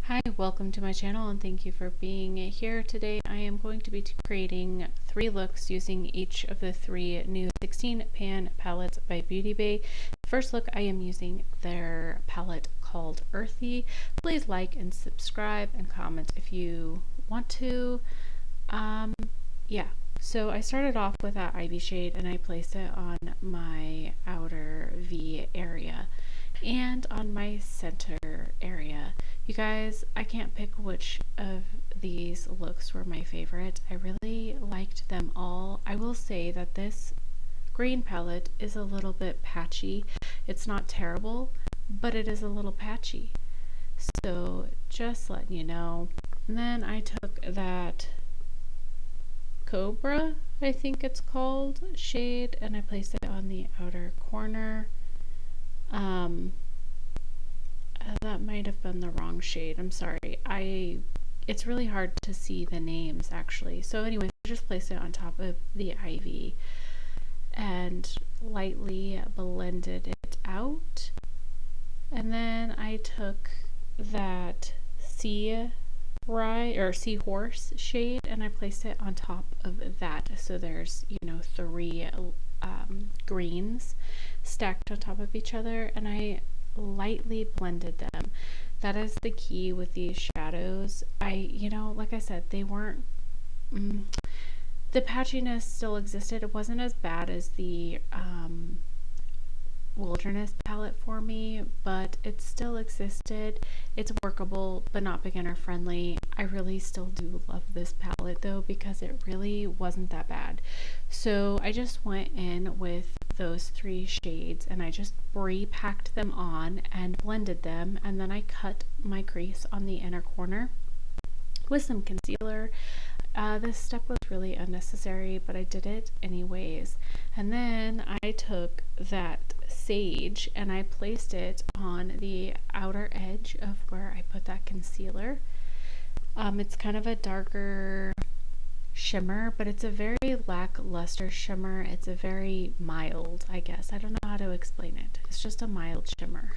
Hi, welcome to my channel and thank you for being here. Today I am going to be creating 3 looks using each of the 3 new 16 pan palettes by Beauty Bay. The first look I am using their palette called Earthy. Please like and subscribe and comment if you want to. So I started off with that Ivy shade and I placed it on my outer V area and on my center area. You guys, I can't pick which of these looks were my favorite. I really liked them all. I will say that this green palette is a little bit patchy. It's not terrible, but it is a little patchy. So just letting you know. And then I took that Cobra, I think it's called, shade, and I placed it on the outer corner. That might have been the wrong shade. I'm sorry. It's really hard to see the names actually. So anyway, I just placed it on top of the Ivy and lightly blended it out. And then I took that Seahorse shade and I placed it on top of that. So there's, 3 greens stacked on top of each other, and I lightly blended them. That is the key with these shadows. Like I said, they weren't the patchiness still existed. It wasn't as bad as the Wilderness palette for me, but it still existed. It's workable but not beginner friendly. I really still do love this palette though, because it really wasn't that bad. So I just went in with those 3 shades and I just pre-packed them on and blended them, and then I cut my crease on the inner corner with some concealer. This step was really unnecessary, but I did it anyways. And then I took that Sage and I placed it on the outer edge of where I put that concealer. It's kind of a darker shimmer, but it's a very lackluster shimmer. It's a very mild, I guess. I don't know how to explain it. It's just a mild shimmer.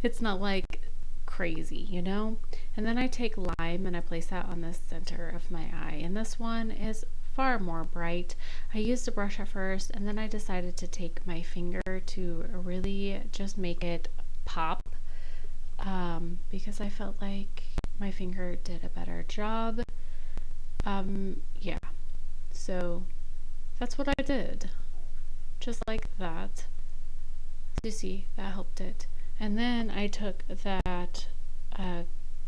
It's not like crazy, And then I take lime and I place that on the center of my eye, and this one is far more bright. I used a brush at first, and then I decided to take my finger to really just make it pop, because I felt like my finger did a better job. So that's what I did, just like that. You see, that helped it. And then I took that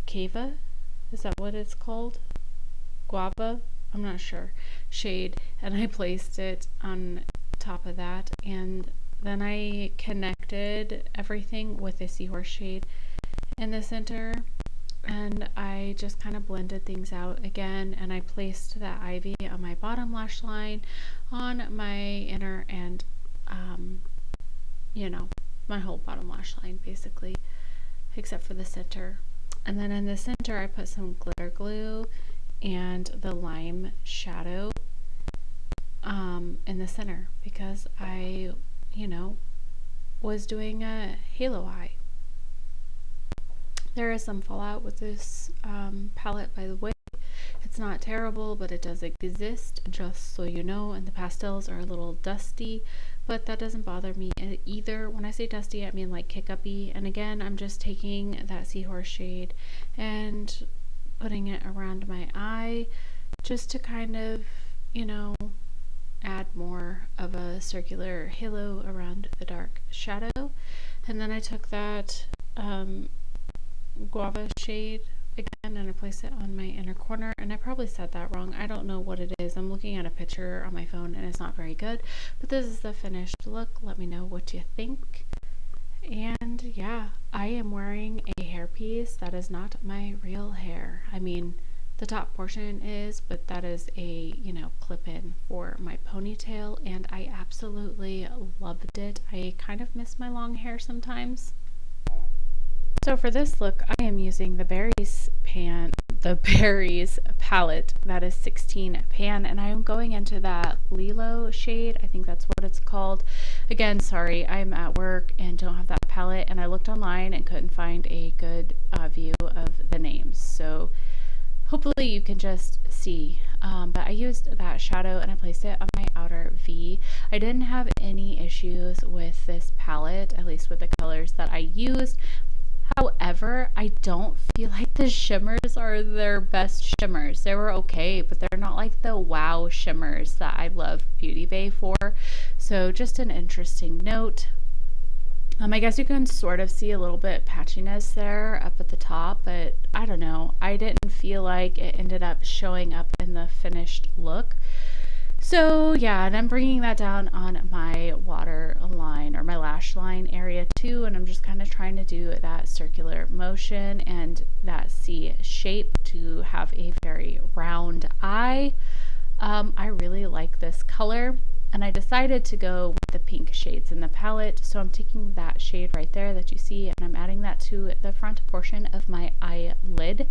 Cava, is that what it's called? Guava? I'm not sure. Shade, and I placed it on top of that, and then I connected everything with the Seahorse shade in the center, and I just kind of blended things out again, and I placed that Ivy on my bottom lash line, on my inner, and my whole bottom lash line basically, except for the center. And then in the center I put some glitter glue and the lime shadow in the center, because I was doing a halo eye. There is some fallout with this palette, by the way. It's not terrible, but it does exist, just so you know, and the pastels are a little dusty, but that doesn't bother me either. When I say dusty, I mean like kick-uppy. And again, I'm just taking that Seahorse shade and putting it around my eye just to kind of, add more of a circular halo around the dark shadow. And then I took that Guava shade again and I placed it on my inner corner, and I probably said that wrong. I don't know what it is. I'm looking at a picture on my phone and it's not very good, but this is the finished look. Let me know what you think. And yeah, I am wearing a hairpiece that is not my real hair. I mean, the top portion is, but that is a clip-in for my ponytail, and I absolutely loved it. I kind of miss my long hair sometimes. So for this look, I am using the Berries palette, that is 16 pan, and I'm going into that Lilo shade. I think that's what it's called. Again, sorry, I'm at work and don't have that palette, and I looked online and couldn't find a good view of the name. hopefully you can just see. But I used that shadow and I placed it on my outer V. I didn't have any issues with this palette, at least with the colors that I used. However, I don't feel like the shimmers are their best shimmers. They were okay, but they're not like the wow shimmers that I love Beauty Bay for. So just an interesting note. I guess you can sort of see a little bit patchiness there up at the top, but I don't know. I didn't feel like it ended up showing up in the finished look. So yeah, and I'm bringing that down on my water line or my lash line area too, and I'm just kind of trying to do that circular motion and that C shape to have a very round eye. I really like this color, and I decided to go with the pink shades in the palette, so I'm taking that shade right there that you see and I'm adding that to the front portion of my eyelid.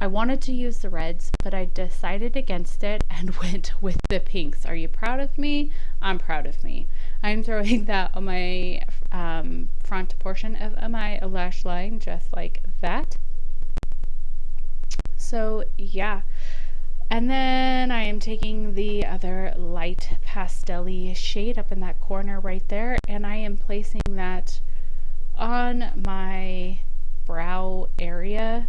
I wanted to use the reds, but I decided against it and went with the pinks. Are you proud of me? I'm proud of me. I'm throwing that on my front portion of my lash line, just like that. So yeah. And then I am taking the other light pastel-y shade up in that corner right there, and I am placing that on my brow area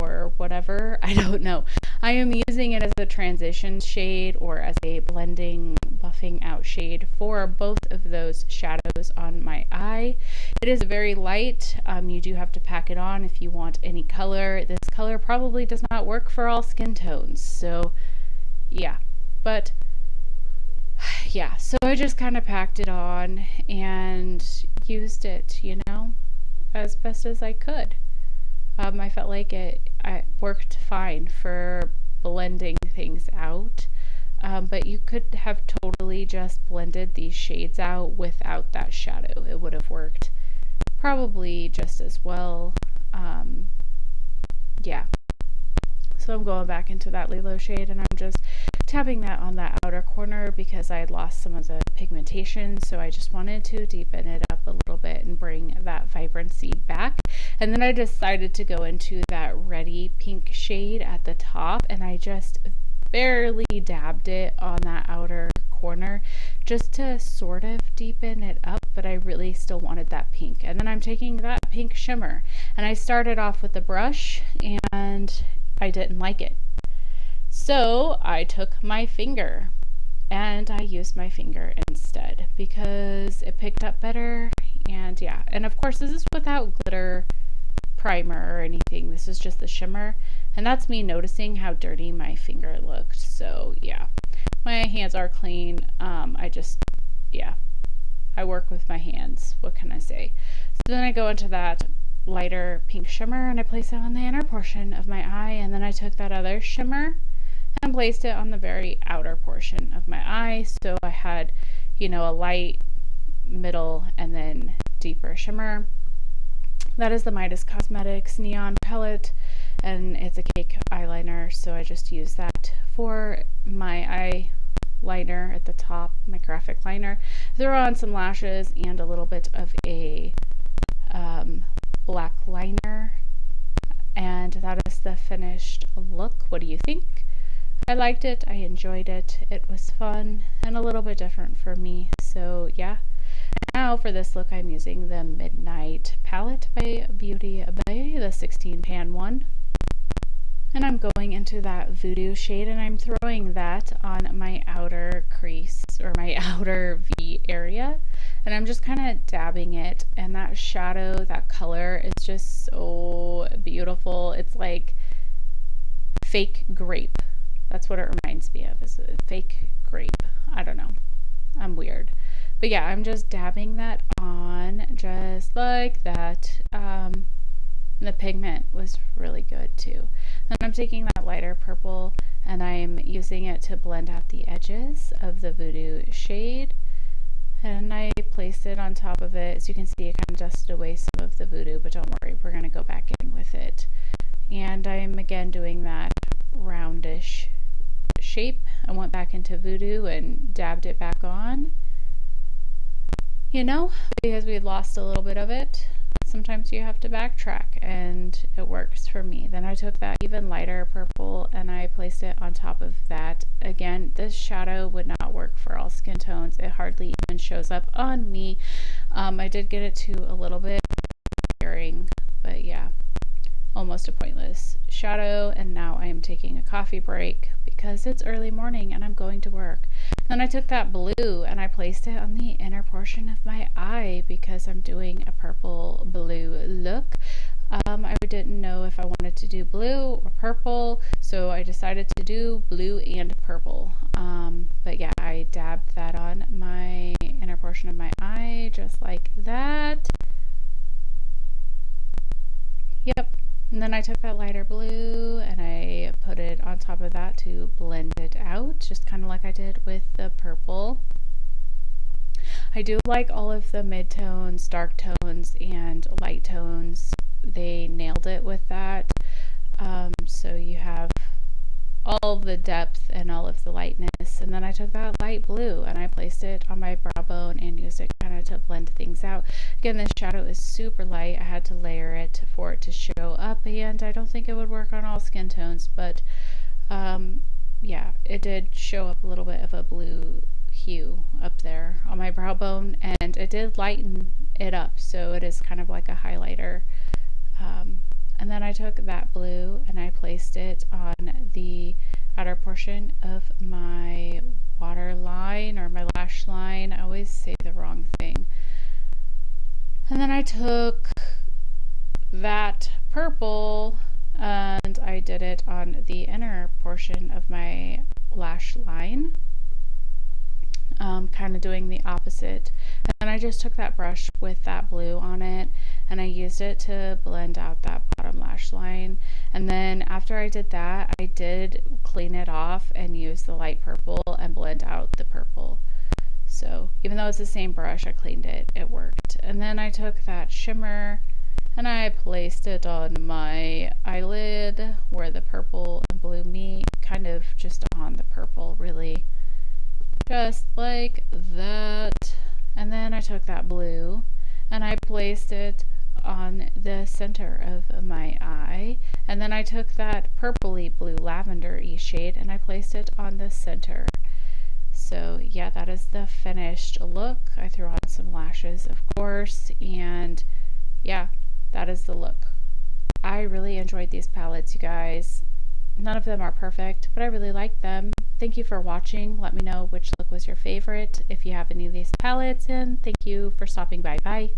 or whatever. I don't know. I am using it as a transition shade or as a blending, buffing out shade for both of those shadows on my eye. It is very light. You do have to pack it on if you want any color. This color probably does not work for all skin tones. So yeah, but yeah, so I just kind of packed it on and used it, you know, as best as I could. I felt like it worked fine for blending things out, but you could have totally just blended these shades out without that shadow. It would have worked probably just as well. Yeah. So I'm going back into that Lilo shade and I'm just tapping that on that outer corner because I had lost some of the pigmentation, so I just wanted to deepen it up a little bit and bring that vibrancy back. And then I decided to go into that reddy pink shade at the top, and I just barely dabbed it on that outer corner just to sort of deepen it up, but I really still wanted that pink. And then I'm taking that pink shimmer, and I started off with the brush and I didn't like it. So I took my finger and I used my finger instead because it picked up better. And yeah, and of course this is without glitter primer or anything. This is just the shimmer, and that's me noticing how dirty my finger looked. So yeah, my hands are clean. I work with my hands. What can I say? So then I go into that lighter pink shimmer and I place it on the inner portion of my eye, and then I took that other shimmer and placed it on the very outer portion of my eye. So I had, you know, a light, middle, and then deeper shimmer. That is the Midas Cosmetics Neon Palette, and it's a cake eyeliner, so I just use that for my eyeliner at the top, my graphic liner. Throw on some lashes and a little bit of a black liner, and that is the finished look. What do you think? I liked it. I enjoyed it. It was fun and a little bit different for me. So yeah. Now for this look, I'm using the Midnight palette by Beauty Bay, the 16 pan one. And I'm going into that Voodoo shade and I'm throwing that on my outer crease or my outer V area. And I'm just kind of dabbing it, and that shadow, that color is just so beautiful. It's like fake grape. That's what it reminds me of, is a fake grape. I don't know. I'm weird. But yeah, I'm just dabbing that on just like that. The pigment was really good too. Then I'm taking that lighter purple and I'm using it to blend out the edges of the Voodoo shade. And I placed it on top of it. As you can see, it kind of dusted away some of the Voodoo, but don't worry, we're going to go back in with it. And I'm again doing that roundish shape. I went back into Voodoo and dabbed it back on, you know, because we had lost a little bit of it. sometimes you have to backtrack, and it works for me. Then I took that even lighter purple and I placed it on top of that. Again, this shadow would not work for all skin tones. It hardly even shows up on me. I did get it to a little bit wearing, but yeah, almost a pointless shadow. And now I am taking a coffee break because it's early morning and I'm going to work. Then I took that blue and I placed it on the inner portion of my eye because I'm doing a purple blue look. I didn't know if I wanted to do blue or purple, so I decided to do blue and purple. But yeah, I dabbed that on my inner portion of my eye just like that. Yep. And then I took that lighter blue and I put it on top of that to blend it out, just kind of like I did with the purple. I do like all of the mid-tones, dark tones, and light tones. They nailed it with that. So you have all the depth and all of the lightness. And then I took that light blue and I placed it on my brow bone and used it kind of to blend things out. Again, this shadow is super light. I had to layer it for it to show up, and I don't think it would work on all skin tones, but yeah, it did show up a little bit of a blue hue up there on my brow bone, and it did lighten it up, so it is kind of like a highlighter. And then I took that blue and I placed it on the outer portion of my waterline or my lash line. I always say the wrong thing. And then I took that purple and I did it on the inner portion of my lash line. Kind of doing the opposite. And then I just took that brush with that blue on it and I used it to blend out that bottom lash line. And then after I did that, I did clean it off and use the light purple and blend out the purple. So even though it's the same brush, I cleaned it, it worked. And then I took that shimmer and I placed it on my eyelid where the purple and blue meet, kind of just on the purple, really. Just like that. And then I took that blue and I placed it on the center of my eye. And then I took that purpley blue lavender-y shade and I placed it on the center. So yeah, that is the finished look. I threw on some lashes, of course, and yeah, that is the look. I really enjoyed these palettes, you guys. None of them are perfect, but I really like them. Thank you for watching. Let me know which look was your favorite if you have any of these palettes, and thank you for stopping by. Bye.